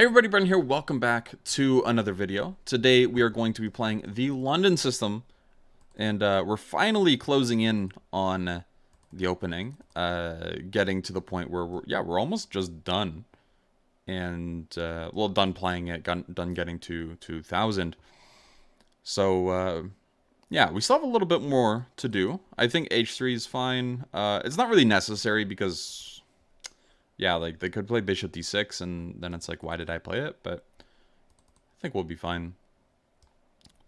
Hey everybody, Brendan here. Welcome back to another video. Today we are going to be playing the London system, and we're finally closing in on the opening, getting to the point where we're almost just done, and well, done playing it, done getting to 2,000. So yeah, we still have a little bit more to do. I think H3 is fine. It's not really necessary because yeah, like they could play bishop d6, and then it's like, why did I play it? But I think we'll be fine.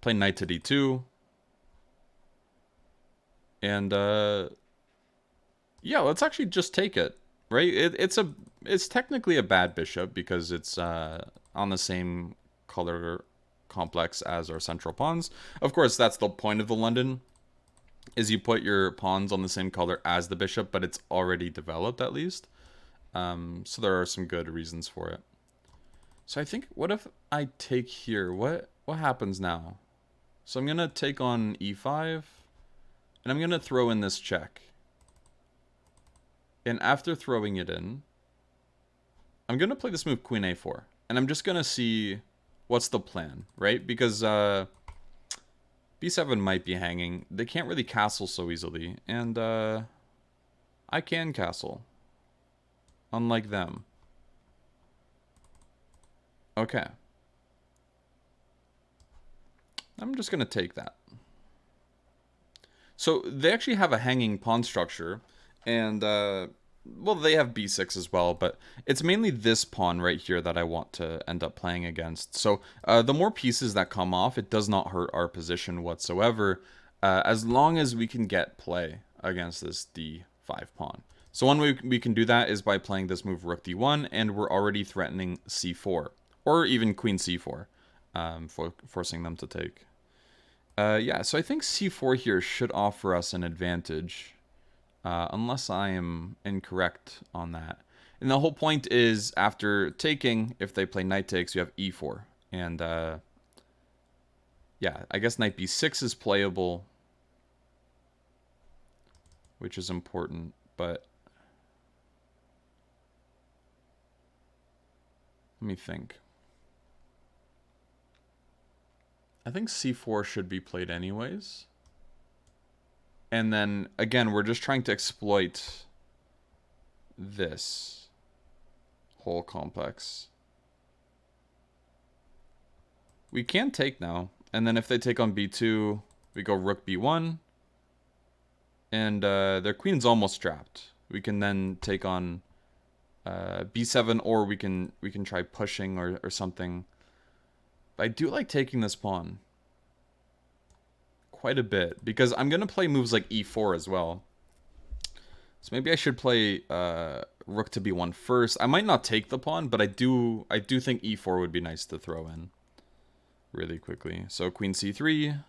Play knight to d2. And yeah, let's actually just take it, right? It's technically a bad bishop because it's on the same color complex as our central pawns. Of course, that's the point of the London, is you put your pawns on the same color as the bishop, but it's already developed at least. So there are some good reasons for it. So I think, what if I take here? What happens now? So I'm gonna take on e5, and I'm gonna throw in this check. And after throwing it in, I'm gonna play this move queen a4, and I'm just gonna see what's the plan, right? Because b7 might be hanging. They can't really castle so easily, and I can castle. Unlike them. Okay. I'm just going to take that. So they actually have a hanging pawn structure, and well, they have b6 as well, but it's mainly this pawn right here that I want to end up playing against. So the more pieces that come off, it does not hurt our position whatsoever, as long as we can get play against this d5 pawn. So one way we can do that is by playing this move rook d1, and we're already threatening c4, or even queen c4, forcing them to take. Yeah, so I think c4 here should offer us an advantage, unless I am incorrect on that. And the whole point is, after taking, if they play knight takes, you have e4. And yeah, I guess knight b6 is playable, which is important, but let me think. I think c4 should be played anyways. And then, again, we're just trying to exploit this whole complex. We can take now. And then if they take on b2, we go rook b1. And their queen's almost trapped. We can then take on b7, or we can try pushing or something. But I do like taking this pawn quite a bit, because I'm gonna play moves like e4 as well. So maybe I should play rook to b1 first. I might not take the pawn, but I do think e4 would be nice to throw in really quickly. So queen c3.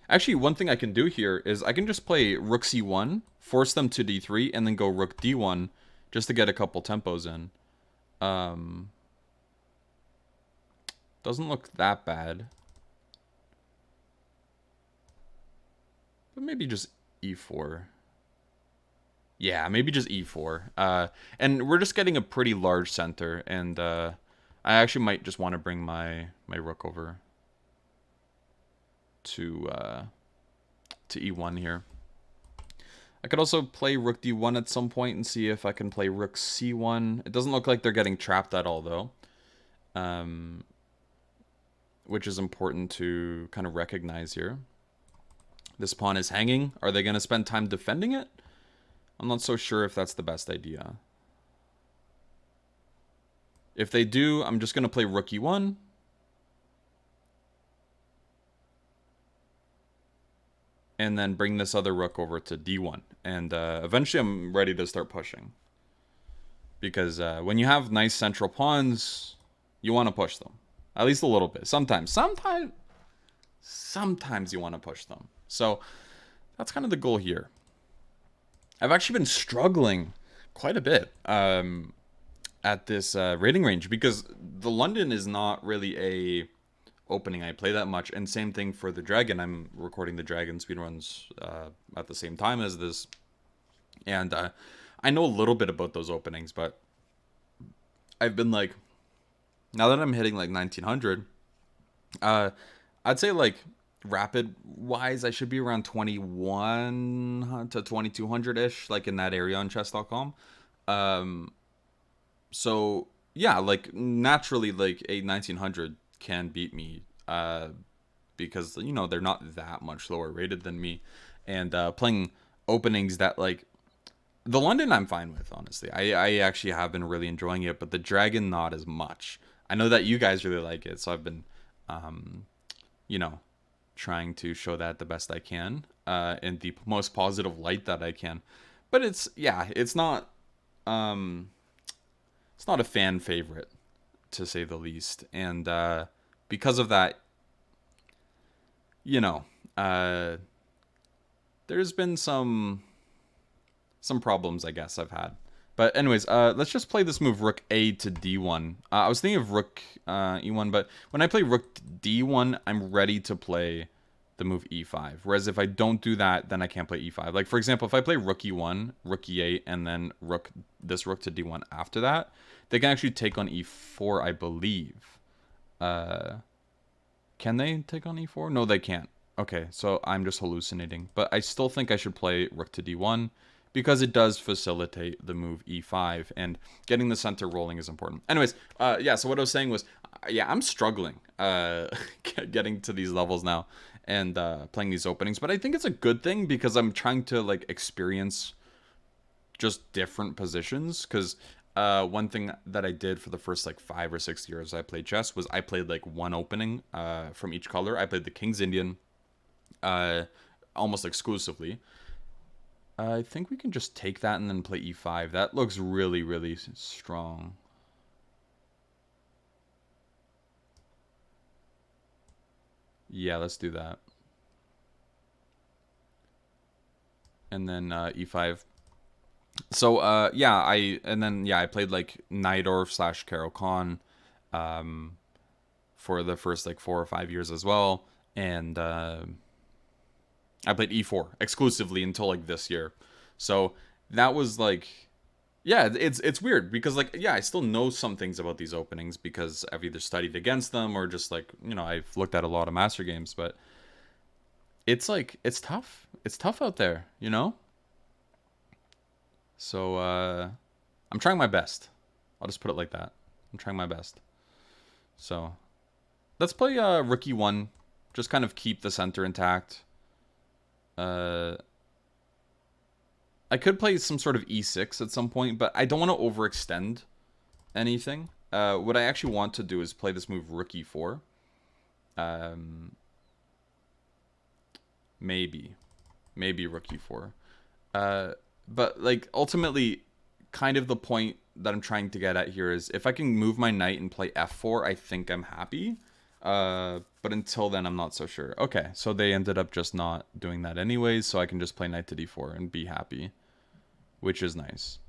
Actually, one thing I can do here is I can just play rook c1, force them to d3, and then go rook d1 just to get a couple tempos in. Doesn't look that bad. But maybe just e4. Yeah, maybe just e4. And we're just getting a pretty large center, and I actually might just want to bring my rook over to e1 here. I could also play rook d1 at some point and see if I can play rook c1. It doesn't look like they're getting trapped at all, though. Which is important to kind of recognize here. This pawn is hanging. Are they going to spend time defending it? I'm not so sure if that's the best idea. If they do, I'm just going to play rook e1. And then bring this other rook over to d1. And eventually I'm ready to start pushing. Because when you have nice central pawns, you want to push them. At least a little bit. Sometimes you want to push them. So that's kind of the goal here. I've actually been struggling quite a bit at this rating range, because the London is not really a opening I play that much, and same thing for the Dragon. I'm recording the Dragon speedruns at the same time as this, and I know a little bit about those openings, but I've been like, now that I'm hitting like 1900, I'd say like rapid wise, I should be around 21 to 2200 ish, like in that area on chess.com. Um, so yeah, like naturally, like a 1900 can beat me, because you know they're not that much lower rated than me, and playing openings that like the London I'm fine with, honestly. I actually have been really enjoying it, but the Dragon not as much. I know that you guys really like it, so I've been, um, you know, trying to show that the best I can, in the most positive light that I can. But it's yeah, um, it's not a fan favorite to say the least, and because of that, you know, there's been some problems I guess I've had. But anyways, let's just play this move Rook A to D1. I was thinking of Rook E1, but when I play Rook D1, I'm ready to play the move E5. Whereas if I don't do that, then I can't play E5. Like for example, if I play Rook E1, Rook E8, and then this Rook to D1 after that, they can actually take on E4, I believe. Can they take on E4? No, they can't. Okay, so I'm just hallucinating. But I still think I should play Rook to D1 because it does facilitate the move E5, and getting the center rolling is important. Anyways, yeah, so what I was saying was, yeah, I'm struggling getting to these levels now and playing these openings. But I think it's a good thing because I'm trying to, like, experience just different positions, because one thing that I did for the first like 5 or 6 years I played chess was I played like one opening from each color. I played the King's Indian almost exclusively. I think we can just take that and then play E5. That looks really, really strong. Yeah, let's do that. And then E5. So yeah, I played like Najdorf / Carol Khan for the first like 4 or 5 years as well, and I played E4 exclusively until like this year. So that was like, yeah, it's weird because like, yeah, I still know some things about these openings because I've either studied against them or just like, you know, I've looked at a lot of master games, but it's like it's tough. It's tough out there, you know? So I'm trying my best. I'll just put it like that. I'm trying my best. So let's play Rook E1. Just kind of keep the center intact. I could play some sort of E6 at some point, but I don't want to overextend anything. What I actually want to do is play this move Rook E4. Maybe Rook E4. But like ultimately, kind of the point that I'm trying to get at here is if I can move my knight and play F4, I think I'm happy. But until then, I'm not so sure. Okay, so they ended up just not doing that anyways, so I can just play knight to D4 and be happy, which is nice.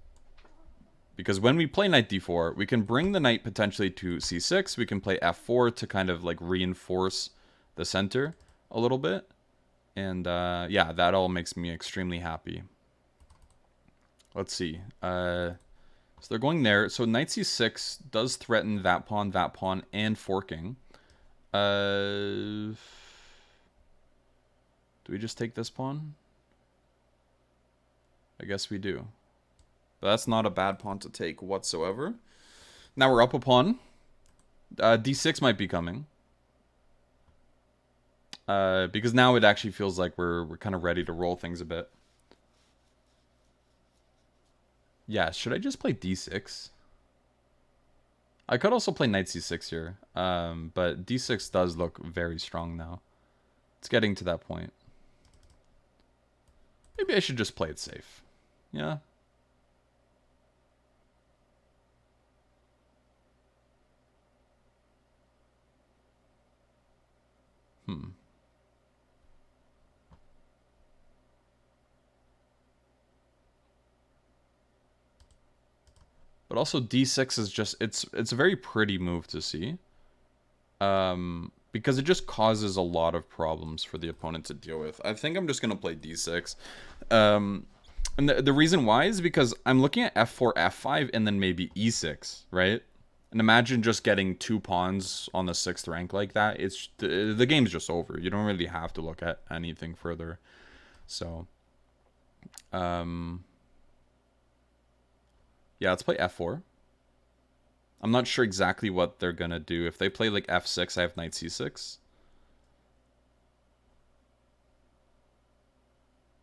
Because when we play knight D4, we can bring the knight potentially to C6. We can play F4 to kind of like reinforce the center a little bit. And yeah, that all makes me extremely happy. Let's see. So they're going there. So knight c6 does threaten that pawn, and forking. Do we just take this pawn? I guess we do. But that's not a bad pawn to take whatsoever. Now we're up a pawn. D6 might be coming. Because now it actually feels like we're kind of ready to roll things a bit. Yeah, should I just play D6? I could also play knight C6 here, but D6 does look very strong now. It's getting to that point. Maybe I should just play it safe. Yeah. But also D6 is just, it's a very pretty move to see. Because it just causes a lot of problems for the opponent to deal with. I think I'm just going to play D6. And the reason why is because I'm looking at F4, F5, and then maybe E6, right? And imagine just getting 2 pawns on the 6th rank like that. It's the game's just over. You don't really have to look at anything further. So, yeah, let's play f4. I'm not sure exactly what they're gonna do. If they play like f6, I have knight c6.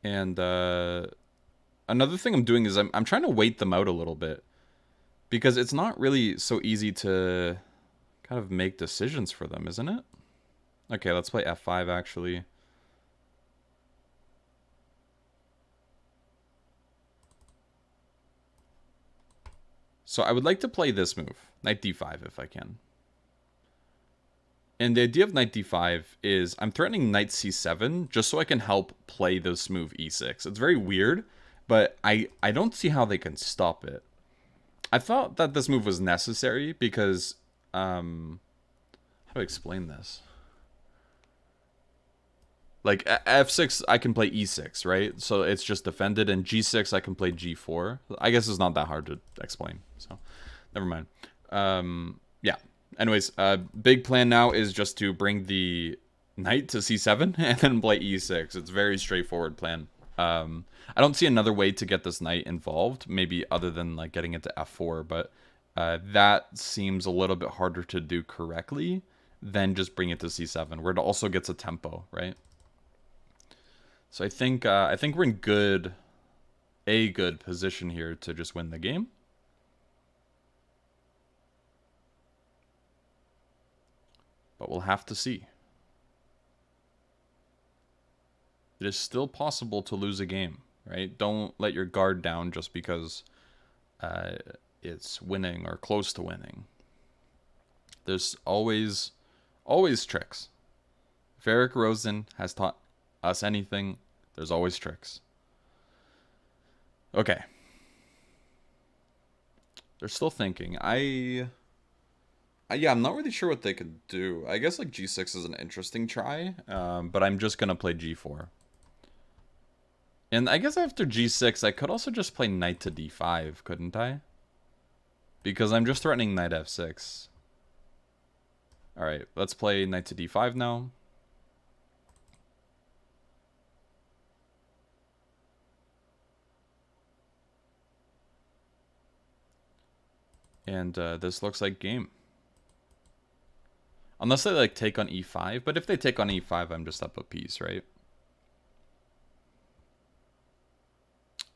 And another thing I'm doing is I'm trying to wait them out a little bit, because it's not really so easy to kind of make decisions for them, isn't it? Okay, let's play f5 actually. So I would like to play this move, knight d5 if I can. And the idea of knight d5 is I'm threatening knight c7 just so I can help play this move e6. It's very weird, but I don't see how they can stop it. I thought that this move was necessary because, how do I explain this? Like f6 I can play e6, right? So it's just defended, and g6 I can play g4. I guess it's not that hard to explain, so never mind. Yeah. Anyways, big plan now is just to bring the knight to c7 and then play e6. It's a very straightforward plan. I don't see another way to get this knight involved, maybe other than like getting it to f4, but that seems a little bit harder to do correctly than just bring it to c7, where it also gets a tempo, right? So I think we're in a good position here to just win the game. But we'll have to see. It is still possible to lose a game, right? Don't let your guard down just because it's winning or close to winning. There's always tricks. If Eric Rosen has taught us anything, there's always tricks. Okay. They're still thinking. Yeah, I'm not really sure what they could do. I guess like g6 is an interesting try, but I'm just gonna play g4. And I guess after g6, I could also just play knight to d5, couldn't I? Because I'm just threatening knight f6. Alright, let's play knight to d5 now. And this looks like game. Unless they like take on e5, but if they take on e5, I'm just up a piece, right?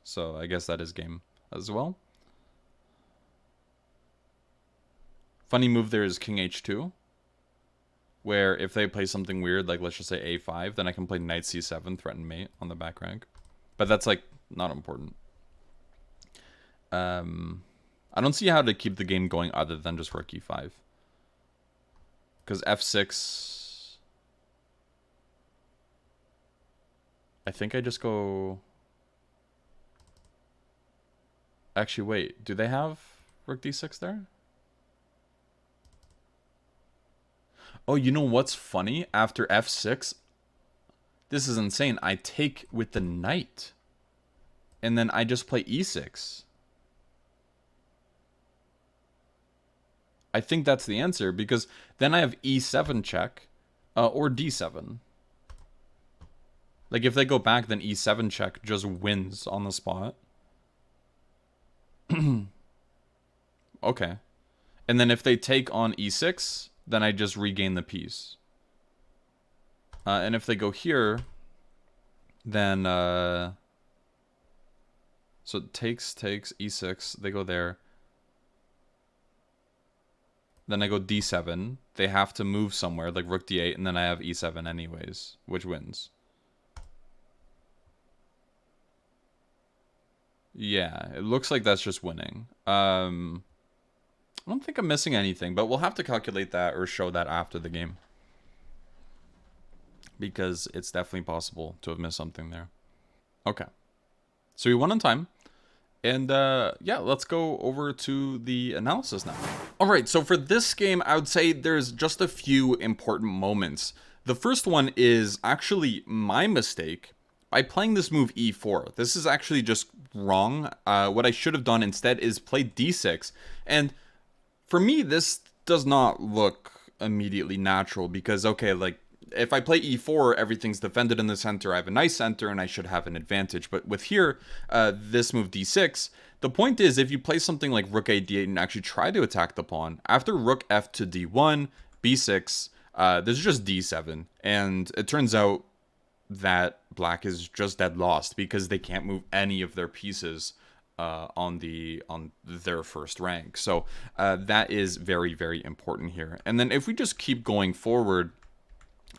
So I guess that is game as well. Funny move there is king h2, where if they play something weird, like let's just say a5, then I can play knight c7, threaten mate on the back rank. But that's like not important. I don't see how to keep the game going other than just rook e5. Because f6... I think I just go... Actually, wait. Do they have rook d6 there? Oh, you know what's funny? After f6... This is insane. I take with the knight. And then I just play e6. I think that's the answer, because then I have e7 check, or d7. Like, if they go back, then e7 check just wins on the spot. Okay. And then if they take on e6, then I just regain the piece. And if they go here, then... So it takes, e6, they go there. Then I go d7. They have to move somewhere, like rook d8, and then I have e7 anyways, which wins. Yeah, it looks like that's just winning. I don't think I'm missing anything, but we'll have to calculate that or show that after the game, because it's definitely possible to have missed something there. Okay. So we won on time. And yeah, let's go over to the analysis now. All right, so for this game, I would say there's just a few important moments. The first one is actually my mistake by playing this move e4. This is actually just wrong. What I should have done instead is play d6. And for me, this does not look immediately natural because, okay, like, if I play e4, everything's defended in the center. I have a nice center and I should have an advantage. But with here, this move d6, the point is if you play something like rook a d8 and actually try to attack the pawn, after rook f to d1, b6, there's just d7. And it turns out that black is just dead lost because they can't move any of their pieces on their first rank. So that is very, very important here. And then if we just keep going forward,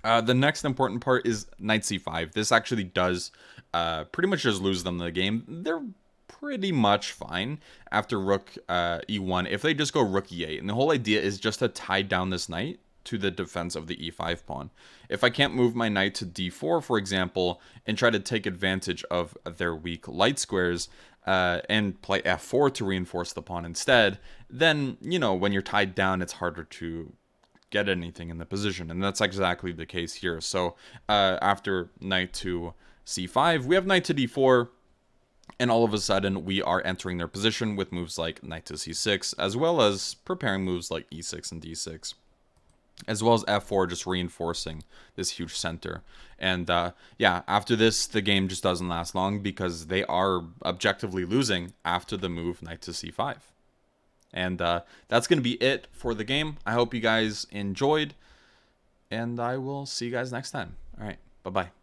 the next important part is knight c5. This actually does pretty much just lose them the game. They're pretty much fine after rook e1 if they just go rook e8. And the whole idea is just to tie down this knight to the defense of the e5 pawn. If I can't move my knight to d4, for example, and try to take advantage of their weak light squares, and play f4 to reinforce the pawn instead, then, you know, when you're tied down, it's harder to get anything in the position. And that's exactly the case here. So after knight to c5, we have knight to d4, and all of a sudden we are entering their position with moves like knight to c6, as well as preparing moves like e6 and d6, as well as f4, just reinforcing this huge center. And yeah, after this, the game just doesn't last long because they are objectively losing after the move knight to c5. And that's going to be it for the game. I hope you guys enjoyed, and I will see you guys next time. All right, bye-bye.